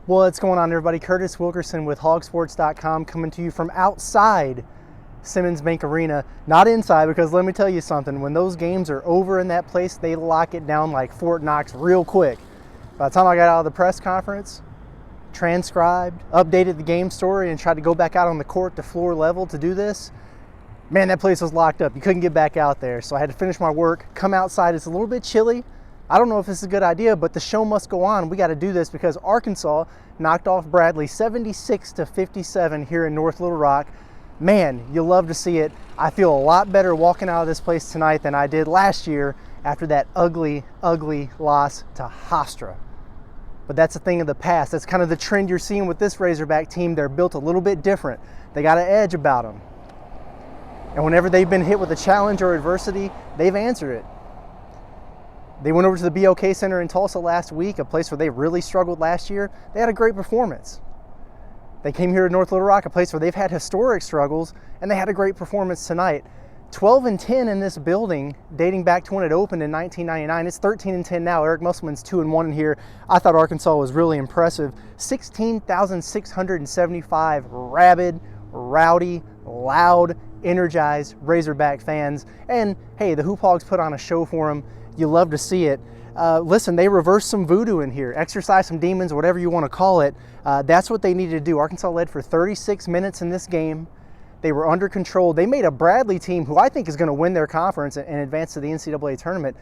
What's going on, everybody? Curtis Wilkerson with HawgSports.com coming to you from outside Simmons Bank Arena. Not inside, because let me tell you something. When those games are over in that place, they lock it down like Fort Knox real quick. By the time I got out of the press conference, transcribed, updated the game story, and tried to go back out on the court to floor level to do this, man, that place was locked up. You couldn't get back out there. So I had to finish my work, come outside. It's a little bit chilly. I don't know if this is a good idea, but the show must go on. We got to do this because Arkansas knocked off Bradley 76-57 here in North Little Rock. Man, you love to see it. I feel a lot better walking out of this place tonight than I did last year after that ugly, ugly loss to Hofstra. But that's a thing of the past. That's kind of the trend you're seeing with this Razorback team. They're built a little bit different. They got an edge about them. And whenever they've been hit with a challenge or adversity, they've answered it. They went over to the BOK Center in Tulsa last week, a place where they really struggled last year. They had a great performance. They came here to North Little Rock, a place where they've had historic struggles, and they had a great performance tonight. 12-10 in this building, dating back to when it opened in 1999. It's 13-10 now. Eric Musselman's 2-1 in here. I thought Arkansas was really impressive. 16,675 rabid, rowdy, loud, energized Razorback fans. And hey, the Hoop Hogs put on a show for them. You love to see it. Listen, they reversed some voodoo in here, exorcised some demons, whatever you want to call it. That's what they needed to do. Arkansas led for 36 minutes in this game. They were under control. They made a Bradley team, who I think is going to win their conference and advance to the NCAA tournament,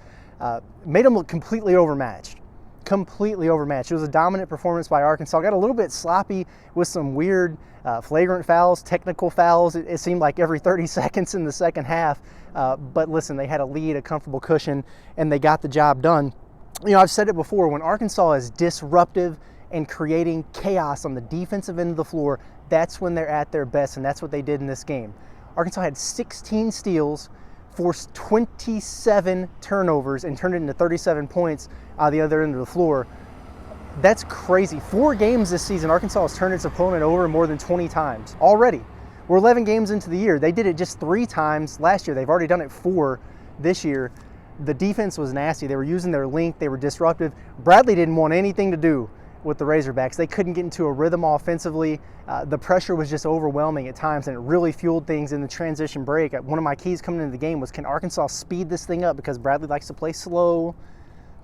made them look completely overmatched. Completely overmatched. It was a dominant performance by Arkansas. Got a little bit sloppy with some weird flagrant fouls, technical fouls. It seemed like every 30 seconds in the second half. But listen, they had a lead, a comfortable cushion, and they got the job done. You know, I've said it before, when Arkansas is disruptive and creating chaos on the defensive end of the floor, that's when they're at their best, and that's what they did in this game. Arkansas had 16 steals, forced 27 turnovers, and turned it into 37 points on the other end of the floor. That's crazy. 4 games this season, Arkansas has turned its opponent over more than 20 times already. We're 11 games into the year. They did it just 3 times last year. They've already done it 4 this year. The defense was nasty. They were using their length. They were disruptive. Bradley didn't want anything to do with the Razorbacks. They couldn't get into a rhythm offensively. The pressure was just overwhelming at times, and it really fueled things in the transition break. One of my keys coming into the game was, can Arkansas speed this thing up? Because Bradley likes to play slow,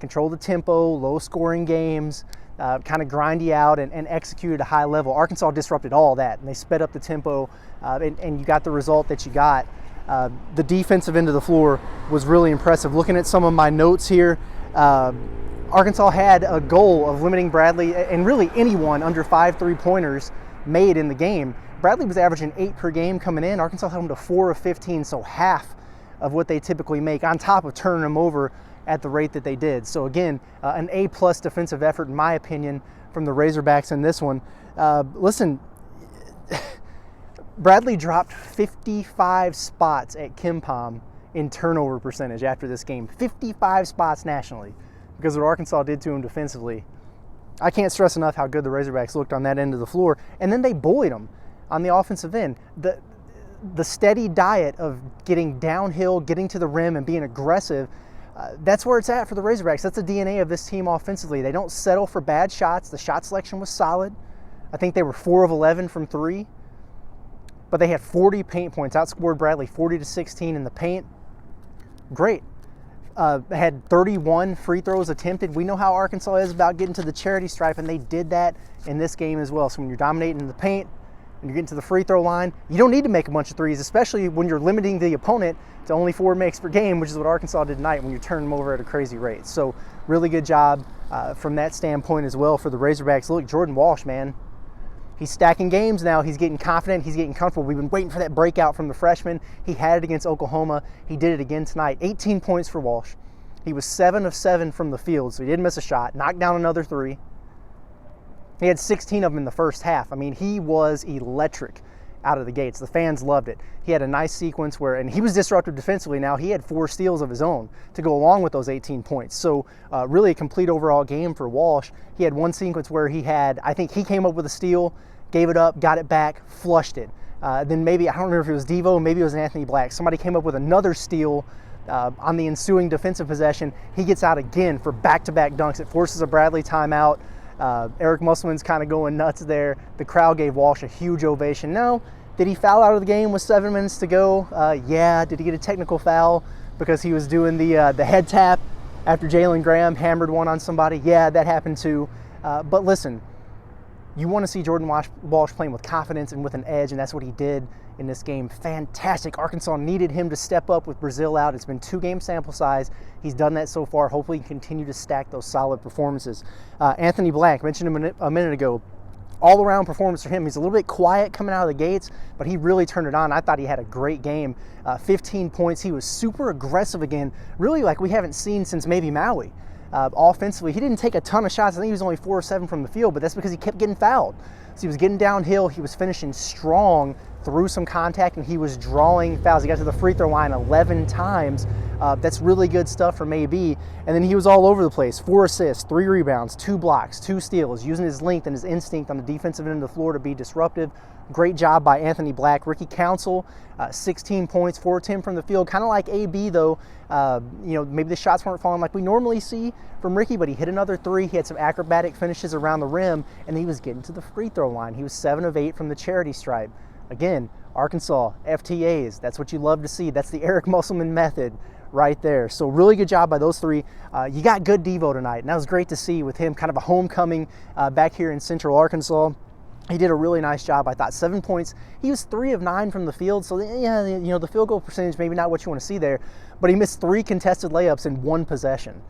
control the tempo, low-scoring games, kind of grind you out and execute at a high level. Arkansas disrupted all that, and they sped up the tempo, and you got the result that you got. The defensive end of the floor was really impressive. Looking at some of my notes here, Arkansas had a goal of limiting Bradley and really anyone under 5 3-pointers made in the game. Bradley was averaging 8 per game coming in. Arkansas held him to 4 of 15, so half of what they typically make, on top of turning them over at the rate that they did. So again, an A-plus defensive effort, in my opinion, from the Razorbacks in this one. Listen, Bradley dropped 55 spots at KenPom in turnover percentage after this game. 55 spots nationally because of what Arkansas did to him defensively. I can't stress enough how good the Razorbacks looked on that end of the floor. And then they bullied them on the offensive end. The steady diet of getting downhill, getting to the rim, and being aggressive, that's where it's at for the Razorbacks. That's the DNA of this team offensively. They don't settle for bad shots. The shot selection was solid. I think they were 4 of 11 from 3. But they had 40 paint points, outscored Bradley 40-16 in the paint. Great. Had 31 free throws attempted. We know how Arkansas is about getting to the charity stripe, and they did that in this game as well. So when you're dominating in the paint, when you're getting to the free throw line, you don't need to make a bunch of threes, especially when you're limiting the opponent to only 4 makes per game, which is what Arkansas did tonight when you turn them over at a crazy rate. So really good job from that standpoint as well for the Razorbacks. Look, Jordan Walsh, man. He's stacking games now. He's getting confident. He's getting comfortable. We've been waiting for that breakout from the freshman. He had it against Oklahoma. He did it again tonight. 18 points for Walsh. He was 7 of 7 from the field, so he didn't miss a shot. Knocked down another 3. He had 16 of them in the first half. I mean, he was electric out of the gates. The fans loved it. He had a nice sequence where, and he was disruptive defensively now. He had 4 steals of his own to go along with those 18 points. So really a complete overall game for Walsh. He had one sequence where he had, I think he came up with a steal, gave it up, got it back, flushed it. Then maybe, I don't remember if it was Devo, maybe it was Anthony Black. Somebody came up with another steal on the ensuing defensive possession. He gets out again for back-to-back dunks. It forces a Bradley timeout. Eric Musselman's kind of going nuts there. The crowd gave Walsh a huge ovation. Now, did he foul out of the game with 7 minutes to go? Yeah. Did he get a technical foul because he was doing the head tap after Jalen Graham hammered one on somebody? Yeah, that happened too. But listen, you want to see Jordan Walsh playing with confidence and with an edge, and that's what he did in this game. Fantastic. Arkansas needed him to step up with Brazil out. It's been 2-game sample size. He's done that so far. Hopefully he can continue to stack those solid performances. Anthony Black, mentioned him a minute ago. All-around performance for him. He's a little bit quiet coming out of the gates, but he really turned it on. I thought he had a great game. 15 points. He was super aggressive again, really like we haven't seen since maybe Maui. Offensively, he didn't take a ton of shots. I think he was only 4 or 7 from the field, but that's because he kept getting fouled. So he was getting downhill. He was finishing strong through some contact, and he was drawing fouls. He got to the free throw line 11 times. That's really good stuff from AB. And then he was all over the place. 4 assists, 3 rebounds, 2 blocks, 2 steals, using his length and his instinct on the defensive end of the floor to be disruptive. Great job by Anthony Black. Ricky Council, 16 points, 4 of 10 from the field. Kind of like AB, though. Maybe the shots weren't falling like we normally see from Ricky, but he hit another 3. He had some acrobatic finishes around the rim, and he was getting to the free throw line. He was 7 of 8 from the charity stripe. Again, Arkansas, FTAs, that's what you love to see. That's the Eric Musselman method right there. So really good job by those 3. You got good Devo tonight, and that was great to see with him, kind of a homecoming back here in Central Arkansas. He did a really nice job, I thought. 7 points. He was 3 of 9 from the field, so yeah, the field goal percentage maybe not what you want to see there, but he missed 3 contested layups in 1 possession.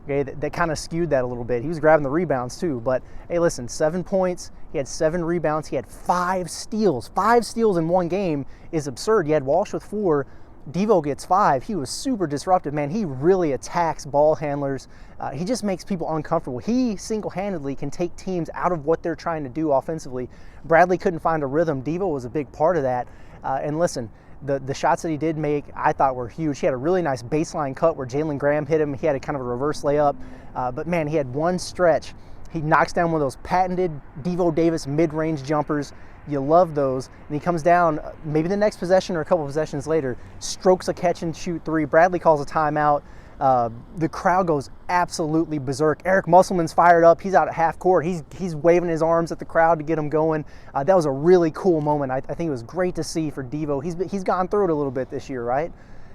Okay, that kind of skewed that a little bit. He was grabbing the rebounds too, but hey, listen, 7 points. He had 7 rebounds. He had 5 steals. 5 steals in 1 game is absurd. You had Walsh with 4. Devo gets 5. He was super disruptive, man. He really attacks ball handlers. He just makes people uncomfortable. He single-handedly can take teams out of what they're trying to do offensively. Bradley couldn't find a rhythm. Devo was a big part of that. And listen, the shots that he did make, I thought were huge. He had a really nice baseline cut where Jalen Graham hit him. He had a kind of a reverse layup. But man, he had one stretch. He knocks down one of those patented Devo Davis mid-range jumpers. You love those. And he comes down maybe the next possession or a couple possessions later, strokes a catch and shoot 3. Bradley calls a timeout. The crowd goes absolutely berserk. Eric Musselman's fired up. He's out at half court. He's waving his arms at the crowd to get him going. That was a really cool moment. I think it was great to see for Devo. He's gone through it a little bit this year, right?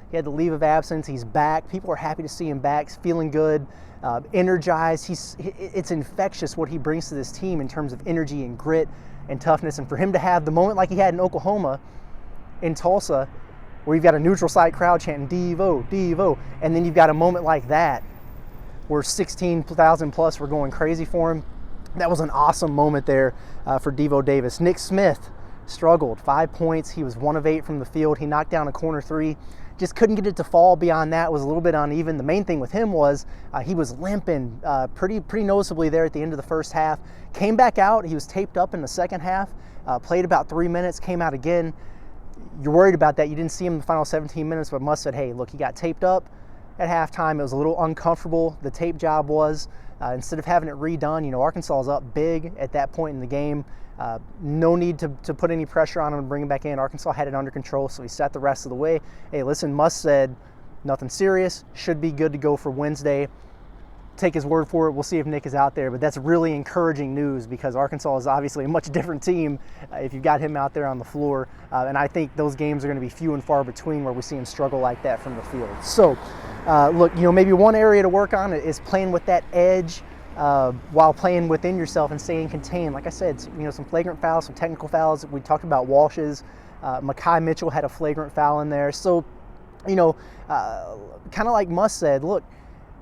He had the leave of absence. He's back. People are happy to see him back. He's feeling good, energized. It's infectious what he brings to this team in terms of energy and grit and toughness. And for him to have the moment like he had in Oklahoma, in Tulsa, where you've got a neutral site crowd chanting Devo, Devo, and then you've got a moment like that where 16,000 plus were going crazy for him. That was an awesome moment there for Devo Davis. Nick Smith struggled. 5 points. He was 1 of 8 from the field. He knocked down a corner 3. Just couldn't get it to fall beyond that. It was a little bit uneven. The main thing with him was he was limping pretty noticeably there at the end of the first half. Came back out. He was taped up in the second half. Played about 3 minutes. Came out again. You're worried about that. You didn't see him in the final 17 minutes, but Muss said, hey, look, he got taped up at halftime. It was a little uncomfortable, the tape job was. Instead of having it redone, Arkansas was up big at that point in the game. No need to put any pressure on him and bring him back in. Arkansas had it under control, so he sat the rest of the way. Hey, listen, Muss said nothing serious, should be good to go for Wednesday. Take his word for it. We'll see if Nick is out there, but that's really encouraging news because Arkansas is obviously a much different team if you've got him out there on the floor, and I think those games are going to be few and far between where we see him struggle like that from the field. So, look, maybe one area to work on is playing with that edge while playing within yourself and staying contained. Like I said, some flagrant fouls, some technical fouls. We talked about Walsh's. Mekhi Mitchell had a flagrant foul in there. So, kind of like Muss said, look,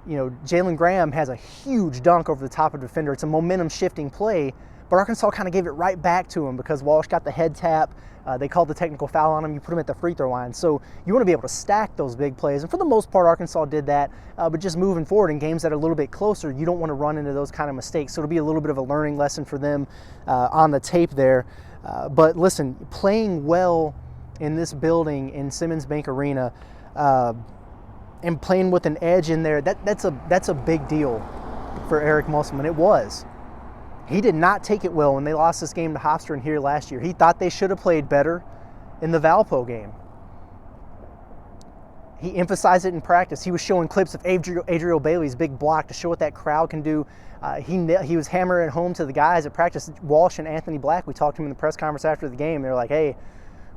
Jalen Graham has a huge dunk over the top of the defender. It's a momentum shifting play, but Arkansas kind of gave it right back to him because Walsh got the head tap. They called the technical foul on him. You put him at the free throw line. So you want to be able to stack those big plays. And for the most part, Arkansas did that. But just moving forward in games that are a little bit closer, you don't want to run into those kind of mistakes. So it'll be a little bit of a learning lesson for them on the tape there. But listen, playing well in this building in Simmons Bank Arena, and playing with an edge in there, that's a big deal for Eric Musselman. It was. He did not take it well when they lost this game to Hofstra here last year. He thought they should have played better in the Valpo game. He emphasized it in practice. He was showing clips of Adriel Bailey's big block to show what that crowd can do. He was hammering it home to the guys at practice. Walsh and Anthony Black, we talked to him in the press conference after the game. They were like, hey,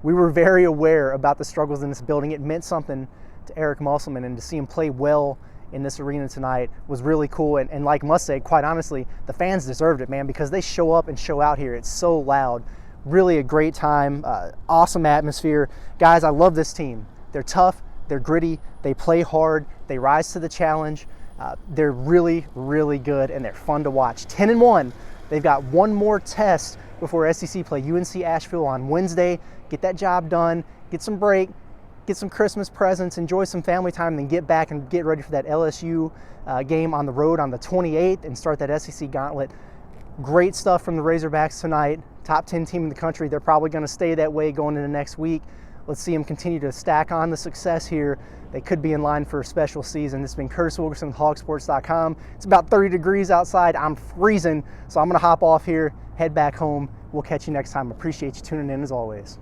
we were very aware about the struggles in this building. It meant something to Eric Musselman, and to see him play well in this arena tonight was really cool. And like Muss said, quite honestly, the fans deserved it, man, because they show up and show out here. It's so loud. Really a great time, awesome atmosphere. Guys, I love this team. They're tough, they're gritty, they play hard, they rise to the challenge. They're really, really good, and they're fun to watch. 10-1. They've got one more test before SEC play UNC Asheville on Wednesday. Get that job done, get some break, get some Christmas presents, enjoy some family time, and then get back and get ready for that LSU game on the road on the 28th and start that SEC gauntlet. Great stuff from the Razorbacks tonight. Top 10 team in the country. They're probably going to stay that way going into next week. Let's see them continue to stack on the success here. They could be in line for a special season. This has been Curtis Wilkerson with HawgSports.com. It's about 30 degrees outside. I'm freezing, so I'm going to hop off here, head back home. We'll catch you next time. Appreciate you tuning in as always.